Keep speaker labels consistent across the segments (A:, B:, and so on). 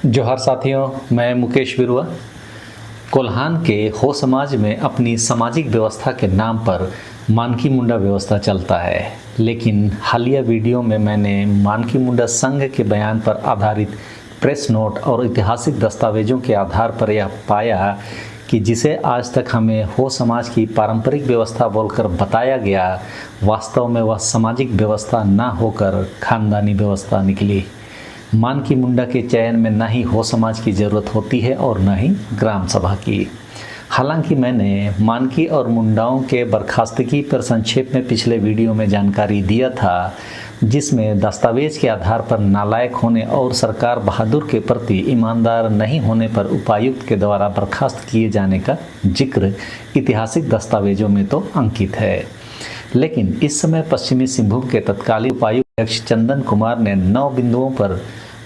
A: जोहार साथियों, मैं मुकेश बिरुआ। कोल्हान के हो समाज में अपनी सामाजिक व्यवस्था के नाम पर मानकी मुंडा व्यवस्था चलता है, लेकिन हालिया वीडियो में मैंने मानकी मुंडा संघ के बयान पर आधारित प्रेस नोट और ऐतिहासिक दस्तावेजों के आधार पर यह पाया कि जिसे आज तक हमें हो समाज की पारंपरिक व्यवस्था बोलकर बताया गया, वास्तव में वह सामाजिक व्यवस्था ना होकर खानदानी व्यवस्था निकली। मानकी मुंडा के चयन में ना ही हो समाज की ज़रूरत होती है और न ही ग्राम सभा की। हालांकि मैंने मानकी और मुंडाओं के बर्खास्तगी पर संक्षेप में पिछले वीडियो में जानकारी दिया था, जिसमें दस्तावेज के आधार पर नालायक होने और सरकार बहादुर के प्रति ईमानदार नहीं होने पर उपायुक्त के द्वारा बर्खास्त किए जाने का जिक्र ऐतिहासिक दस्तावेजों में तो अंकित है। लेकिन इस समय पश्चिमी सिंहभूम के तत्कालीन उपायुक्त अध्यक्ष चंदन कुमार ने 9 बिंदुओं पर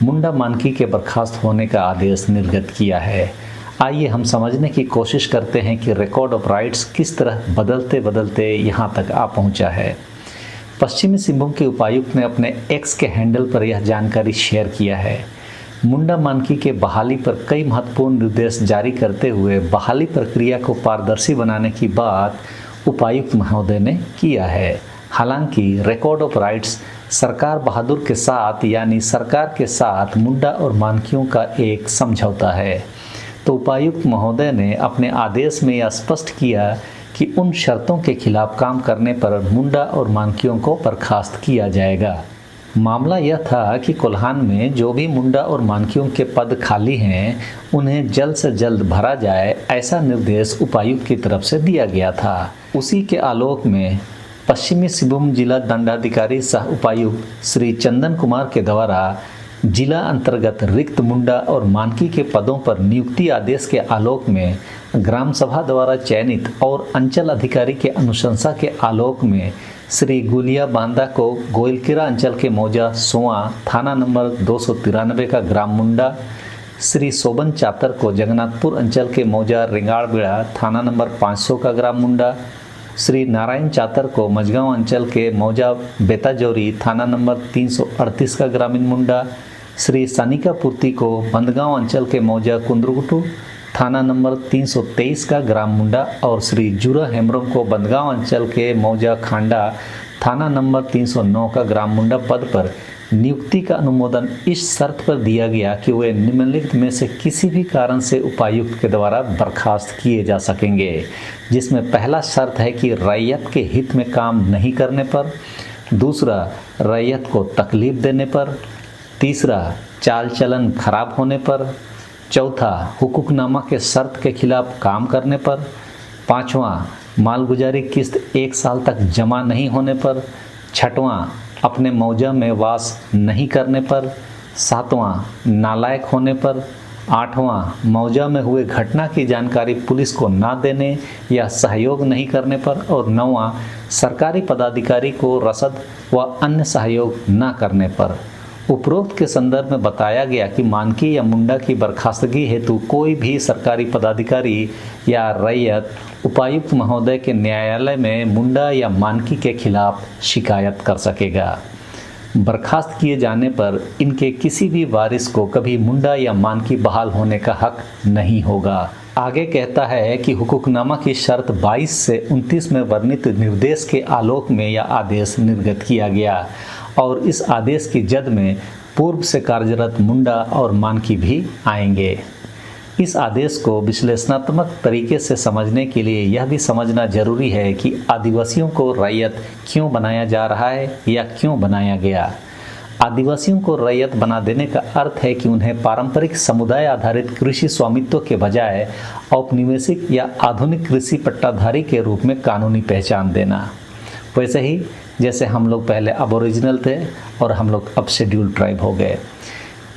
A: मुंडा मानकी के बर्खास्त होने का आदेश निर्गत किया है। आइए हम समझने की कोशिश करते हैं कि रिकॉर्ड ऑफ राइट्स किस तरह बदलते बदलते यहाँ तक आ पहुँचा है। पश्चिमी सिंहभूम के उपायुक्त ने अपने एक्स के हैंडल पर यह जानकारी शेयर किया है। मुंडा मानकी के बहाली पर कई महत्वपूर्ण निर्देश जारी करते हुए बहाली प्रक्रिया को पारदर्शी बनाने की बात उपायुक्त महोदय ने किया है। हालांकि रिकॉर्ड ऑफ राइट्स सरकार बहादुर के साथ यानी सरकार के साथ मुंडा और मानकियों का एक समझौता है, तो उपायुक्त महोदय ने अपने आदेश में यह स्पष्ट किया कि उन शर्तों के खिलाफ काम करने पर मुंडा और मानकियों को बर्खास्त किया जाएगा। मामला यह था कि कोल्हान में जो भी मुंडा और मानकियों के पद खाली हैं, उन्हें जल्द से जल्द भरा जाए, ऐसा निर्देश उपायुक्त की तरफ से दिया गया था। उसी के आलोक में पश्चिमी सिंहभूम जिला दंडाधिकारी सह उपायुक्त श्री चंदन कुमार के द्वारा जिला अंतर्गत रिक्त मुंडा और मानकी के पदों पर नियुक्ति आदेश के आलोक में ग्राम सभा द्वारा चयनित और अंचल अधिकारी के अनुशंसा के आलोक में श्री गुलिया बांदा को गोइलकेरा अंचल के मौजा सोआ थाना नंबर 293 का ग्राम मुंडा, श्री शोभन चातर को जगन्नाथपुर अंचल के मौजा रिंगाड़बिड़ा थाना नंबर 500 का ग्राम मुंडा, श्री नारायण चातर को मझगांव अंचल के मौजा बेताजौरी थाना नंबर 338 का ग्रामीण मुंडा, श्री सानिका पूर्ति को बंदगांव अंचल के मौजा कुंद्रुगुटू थाना नंबर 323 का ग्राम मुंडा और श्री जुरा हेम्ब्रम को बंदगांव अंचल के मौजा खांडा थाना नंबर 309 का ग्राम मुंडा पद पर नियुक्ति का अनुमोदन इस शर्त पर दिया गया कि वे निम्नलिखित में से किसी भी कारण से उपायुक्त के द्वारा बर्खास्त किए जा सकेंगे, जिसमें पहला शर्त है कि रैयत के हित में काम नहीं करने पर, दूसरा रैयत को तकलीफ देने पर, तीसरा चाल चलन खराब होने पर, चौथा हुकूकनामा के शर्त के खिलाफ काम करने पर, पाँचवां मालगुजारी किस्त 1 साल तक जमा नहीं होने पर, छठवां अपने मौजा में वास नहीं करने पर, सातवां नालायक होने पर, आठवां मौजा में हुए घटना की जानकारी पुलिस को ना देने या सहयोग नहीं करने पर, और नौवां सरकारी पदाधिकारी को रसद व अन्य सहयोग ना करने पर। उपरोक्त के संदर्भ में बताया गया कि मानकी या मुंडा की बर्खास्तगी हेतु कोई भी सरकारी पदाधिकारी या रैयत उपायुक्त महोदय के न्यायालय में मुंडा या मानकी के खिलाफ शिकायत कर सकेगा। बर्खास्त किए जाने पर इनके किसी भी वारिस को कभी मुंडा या मानकी बहाल होने का हक नहीं होगा। आगे कहता है कि हुकूकनामा की शर्त 22 से 29 में वर्णित निर्देश के आलोक में यह आदेश निर्गत किया गया और इस आदेश की जद में पूर्व से कार्यरत मुंडा और मानकी भी आएंगे। इस आदेश को विश्लेषणात्मक तरीके से समझने के लिए यह भी समझना जरूरी है कि आदिवासियों को रैयत क्यों बनाया जा रहा है या क्यों बनाया गया। आदिवासियों को रैयत बना देने का अर्थ है कि उन्हें पारंपरिक समुदाय आधारित कृषि स्वामित्व के बजाय औपनिवेशिक या आधुनिक कृषि पट्टाधारी के रूप में कानूनी पहचान देना। वैसे ही जैसे हम लोग पहले अबोरिजिनल थे और हम लोग अब शेड्यूल्ड ट्राइब हो गए।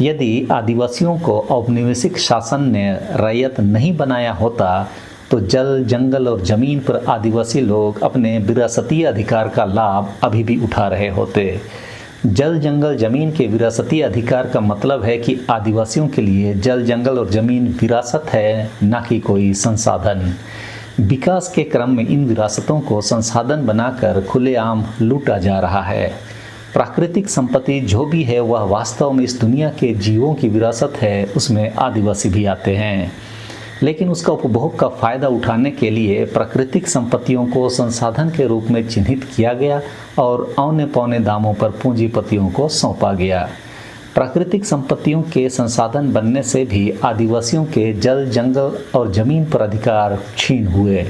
A: यदि आदिवासियों को औपनिवेशिक शासन ने रैयत नहीं बनाया होता तो जल, जंगल और ज़मीन पर आदिवासी लोग अपने विरासती अधिकार का लाभ अभी भी उठा रहे होते। जल, जंगल, ज़मीन के विरासती अधिकार का मतलब है कि आदिवासियों के लिए जल, जंगल और ज़मीन विरासत है, न कि कोई संसाधन। विकास के क्रम में इन विरासतों को संसाधन बनाकर खुलेआम लूटा जा रहा है। प्राकृतिक संपत्ति जो भी है वह वास्तव में इस दुनिया के जीवों की विरासत है, उसमें आदिवासी भी आते हैं। लेकिन उसका उपभोग का फ़ायदा उठाने के लिए प्राकृतिक संपत्तियों को संसाधन के रूप में चिन्हित किया गया और औने पौने दामों पर पूंजीपतियों को सौंपा गया। प्राकृतिक संपत्तियों के संसाधन बनने से भी आदिवासियों के जल, जंगल और ज़मीन पर अधिकार छीन हुए।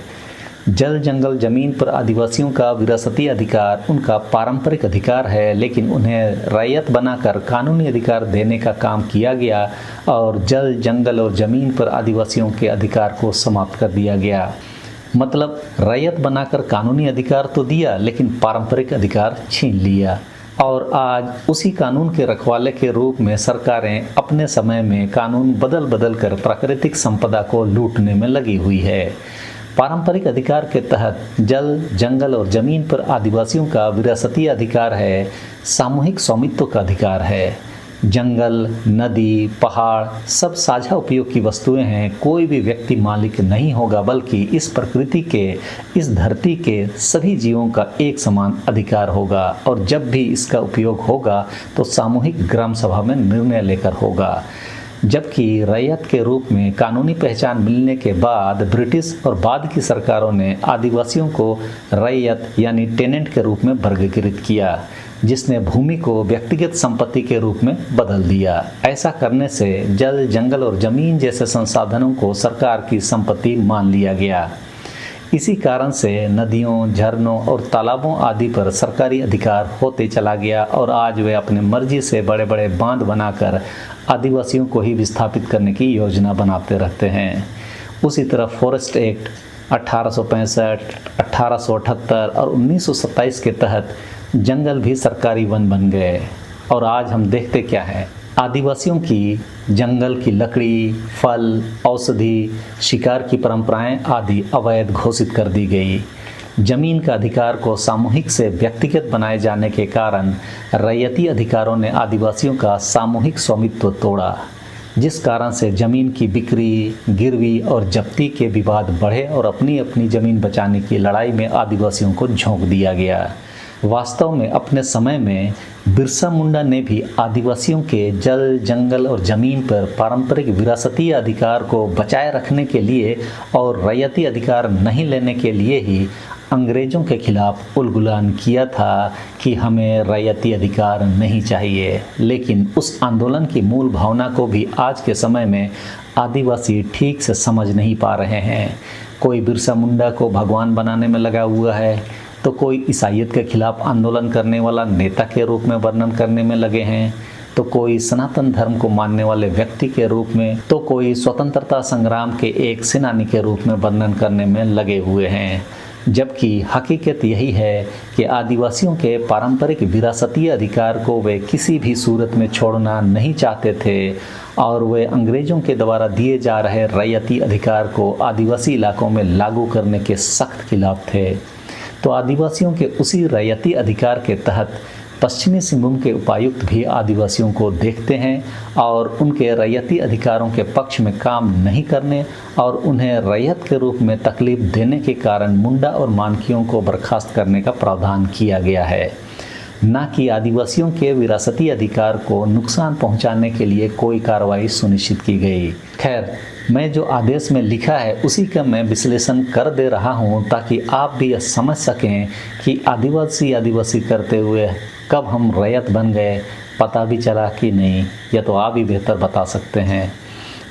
A: जल, जंगल, ज़मीन पर आदिवासियों का विरासती अधिकार उनका पारंपरिक अधिकार है, लेकिन उन्हें रैयत बनाकर कानूनी अधिकार देने का काम किया गया और जल, जंगल और ज़मीन पर आदिवासियों के अधिकार को समाप्त कर दिया गया। मतलब रैयत बनाकर कानूनी अधिकार तो दिया, लेकिन पारंपरिक अधिकार छीन लिया। और आज उसी कानून के रखवाले के रूप में सरकारें अपने समय में कानून बदल बदल कर प्राकृतिक संपदा को लूटने में लगी हुई है। पारंपरिक अधिकार के तहत जल, जंगल और ज़मीन पर आदिवासियों का विरासती अधिकार है, सामूहिक स्वामित्व का अधिकार है। जंगल, नदी, पहाड़ सब साझा उपयोग की वस्तुएं हैं। कोई भी व्यक्ति मालिक नहीं होगा, बल्कि इस प्रकृति के, इस धरती के सभी जीवों का एक समान अधिकार होगा और जब भी इसका उपयोग होगा तो सामूहिक ग्राम सभा में निर्णय लेकर होगा। जबकि रैयत के रूप में कानूनी पहचान मिलने के बाद ब्रिटिश और बाद की सरकारों ने आदिवासियों को रैयत यानी टेनेंट के रूप में वर्गीकृत किया, जिसने भूमि को व्यक्तिगत संपत्ति के रूप में बदल दिया। ऐसा करने से जल, जंगल और ज़मीन जैसे संसाधनों को सरकार की संपत्ति मान लिया गया। इसी कारण से नदियों, झरनों और तालाबों आदि पर सरकारी अधिकार होते चला गया और आज वे अपनी मर्जी से बड़े बड़े बांध बनाकर आदिवासियों को ही विस्थापित करने की योजना बनाते रहते हैं। उसी तरह फॉरेस्ट एक्ट 1865, 1878 और 1927 के तहत जंगल भी सरकारी वन बन गए। और आज हम देखते क्या है, आदिवासियों की जंगल की लकड़ी, फल, औषधि, शिकार की परंपराएं आदि अवैध घोषित कर दी गई। जमीन का अधिकार को सामूहिक से व्यक्तिगत बनाए जाने के कारण रैयती अधिकारों ने आदिवासियों का सामूहिक स्वामित्व तोड़ा, जिस कारण से जमीन की बिक्री, गिरवी और जब्ती के विवाद बढ़े और अपनी अपनी जमीन बचाने की लड़ाई में आदिवासियों को झोंक दिया गया। वास्तव में अपने समय में बिरसा मुंडा ने भी आदिवासियों के जल, जंगल और ज़मीन पर पारंपरिक विरासती अधिकार को बचाए रखने के लिए और रैयती अधिकार नहीं लेने के लिए ही अंग्रेज़ों के खिलाफ उलगुलान किया था कि हमें रैयती अधिकार नहीं चाहिए। लेकिन उस आंदोलन की मूल भावना को भी आज के समय में आदिवासी ठीक से समझ नहीं पा रहे हैं। कोई बिरसा मुंडा को भगवान बनाने में लगा हुआ है, तो कोई ईसाईयत के खिलाफ आंदोलन करने वाला नेता के रूप में वर्णन करने में लगे हैं, तो कोई सनातन धर्म को मानने वाले व्यक्ति के रूप में, तो कोई स्वतंत्रता संग्राम के एक सेनानी के रूप में वर्णन करने में लगे हुए हैं। जबकि हकीकत यही है कि आदिवासियों के पारंपरिक विरासती अधिकार को वे किसी भी सूरत में छोड़ना नहीं चाहते थे और वे अंग्रेज़ों के द्वारा दिए जा रहे रैयती अधिकार को आदिवासी इलाकों में लागू करने के सख्त खिलाफ थे। तो आदिवासियों के उसी रैयती अधिकार के तहत पश्चिमी सिंहभूम के उपायुक्त भी आदिवासियों को देखते हैं और उनके रैयती अधिकारों के पक्ष में काम नहीं करने और उन्हें रैयत के रूप में तकलीफ देने के कारण मुंडा और मानकियों को बर्खास्त करने का प्रावधान किया गया है, न कि आदिवासियों के विरासती अधिकार को नुकसान पहुंचाने के लिए कोई कार्रवाई सुनिश्चित की गई। खैर, मैं जो आदेश में लिखा है उसी का मैं विश्लेषण कर दे रहा हूं ताकि आप भी यह समझ सकें कि आदिवासी करते हुए कब हम रैयत बन गए, पता भी चला कि नहीं, या तो आप भी बेहतर बता सकते हैं।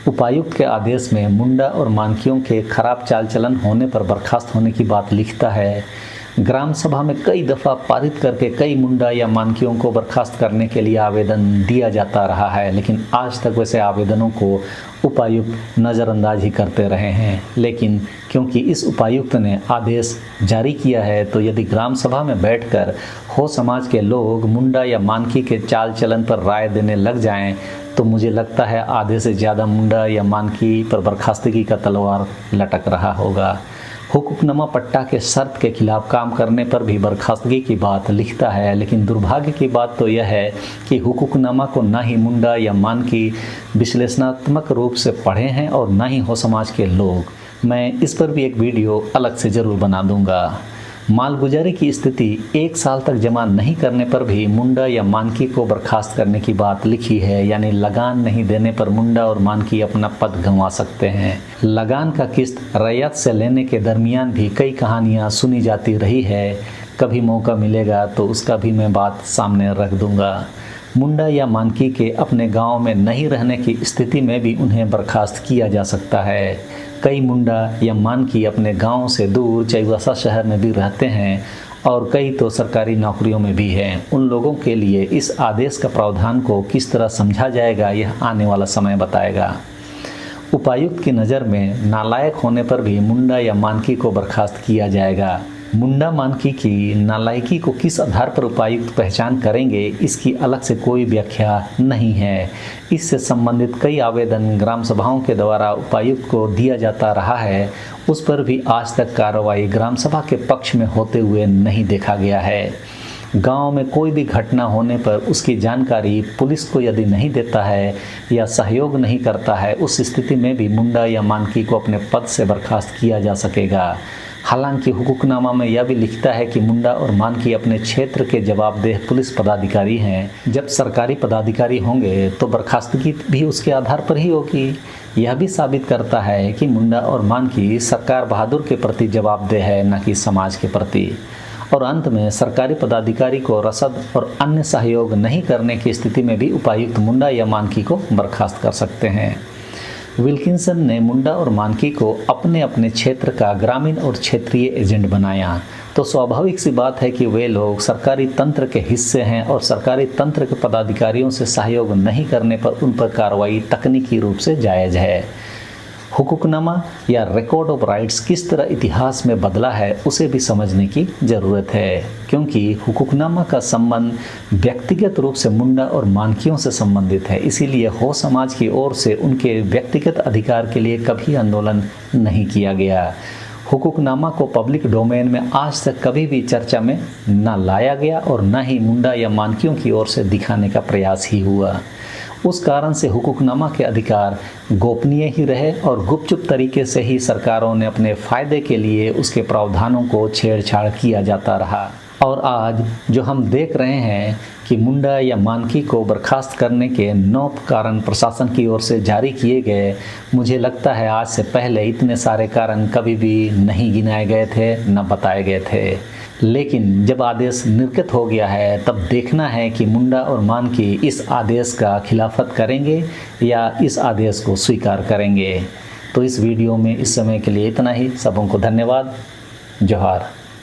A: उपायुक्त के आदेश में मुंडा और मानकियों के खराब चाल चलन होने पर बर्खास्त होने की बात लिखता है। ग्राम सभा में कई दफ़ा पारित करके कई मुंडा या मानकियों को बर्खास्त करने के लिए आवेदन दिया जाता रहा है, लेकिन आज तक वैसे आवेदनों को उपायुक्त नज़रअंदाज ही करते रहे हैं। लेकिन क्योंकि इस उपायुक्त ने आदेश जारी किया है, तो यदि ग्राम सभा में बैठकर हो समाज के लोग मुंडा या मानकी के चाल चलन पर राय देने लग जाएं, तो मुझे लगता है आधे से ज़्यादा मुंडा या मानकी पर बर्खास्तगी का तलवार लटक रहा होगा। हुकुकनामा पट्टा के शर्त के खिलाफ काम करने पर भी बर्खास्तगी की बात लिखता है, लेकिन दुर्भाग्य की बात तो यह है कि हुकुकनामा को ना ही मुंडा या मानकी विश्लेषणात्मक रूप से पढ़े हैं और ना ही हो समाज के लोग। मैं इस पर भी एक वीडियो अलग से ज़रूर बना दूंगा। मालगुजारी की स्थिति 1 साल तक जमा नहीं करने पर भी मुंडा या मानकी को बर्खास्त करने की बात लिखी है, यानी लगान नहीं देने पर मुंडा और मानकी अपना पद गंवा सकते हैं। लगान का किस्त रैयत से लेने के दरमियान भी कई कहानियां सुनी जाती रही है। कभी मौका मिलेगा तो उसका भी मैं बात सामने रख दूंगा। मुंडा या मानकी के अपने गांव में नहीं रहने की स्थिति में भी उन्हें बर्खास्त किया जा सकता है। कई मुंडा या मानकी अपने गांव से दूर चाईबासा शहर में भी रहते हैं और कई तो सरकारी नौकरियों में भी हैं। उन लोगों के लिए इस आदेश का प्रावधान को किस तरह समझा जाएगा, यह आने वाला समय बताएगा। उपायुक्त की नज़र में नालायक होने पर भी मुंडा या मानकी को बर्खास्त किया जाएगा। मुंडा मानकी की नालायकी को किस आधार पर उपायुक्त पहचान करेंगे, इसकी अलग से कोई व्याख्या नहीं है। इससे संबंधित कई आवेदन ग्राम सभाओं के द्वारा उपायुक्त को दिया जाता रहा है, उस पर भी आज तक कार्रवाई ग्राम सभा के पक्ष में होते हुए नहीं देखा गया है। गांव में कोई भी घटना होने पर उसकी जानकारी पुलिस को यदि नहीं देता है या सहयोग नहीं करता है, उस स्थिति में भी मुंडा या मानकी को अपने पद से बर्खास्त किया जा सकेगा। हालांकि हुकूकनामा में यह भी लिखता है कि मुंडा और मानकी अपने क्षेत्र के जवाबदेह पुलिस पदाधिकारी हैं। जब सरकारी पदाधिकारी होंगे तो बर्खास्तगी भी उसके आधार पर ही होगी। यह भी साबित करता है कि मुंडा और मानकी सरकार बहादुर के प्रति जवाबदेह है, न कि समाज के प्रति। और अंत में सरकारी पदाधिकारी को रसद और अन्य सहयोग नहीं करने की स्थिति में भी उपायुक्त मुंडा या मानकी को बर्खास्त कर सकते हैं। विल्किंसन ने मुंडा और मानकी को अपने अपने क्षेत्र का ग्रामीण और क्षेत्रीय एजेंट बनाया, तो स्वाभाविक सी बात है कि वे लोग सरकारी तंत्र के हिस्से हैं और सरकारी तंत्र के पदाधिकारियों से सहयोग नहीं करने पर उन पर कार्रवाई तकनीकी रूप से जायज़ है। हुकूकनामा या रिकॉर्ड ऑफ राइट्स किस तरह इतिहास में बदला है, उसे भी समझने की ज़रूरत है, क्योंकि हुकूकनामा का संबंध व्यक्तिगत रूप से मुंडा और मानकियों से संबंधित है। इसीलिए हो समाज की ओर से उनके व्यक्तिगत अधिकार के लिए कभी आंदोलन नहीं किया गया। हुकूकनामा को पब्लिक डोमेन में आज तक कभी भी चर्चा में न लाया गया और न ही मुंडा या मानकियों की ओर से दिखाने का प्रयास ही हुआ। उस कारण से हुकूकनामा के अधिकार गोपनीय ही रहे और गुपचुप तरीके से ही सरकारों ने अपने फ़ायदे के लिए उसके प्रावधानों को छेड़छाड़ किया जाता रहा। और आज जो हम देख रहे हैं कि मुंडा या मानकी को बर्खास्त करने के 9 कारण प्रशासन की ओर से जारी किए गए, मुझे लगता है आज से पहले इतने सारे कारण कभी भी नहीं गिनाए गए थे, न बताए गए थे। लेकिन जब आदेश निर्गत हो गया है, तब देखना है कि मुंडा और मानकी इस आदेश का खिलाफत करेंगे या इस आदेश को स्वीकार करेंगे। तो इस वीडियो में इस समय के लिए इतना ही। सबों को धन्यवाद। जोहार।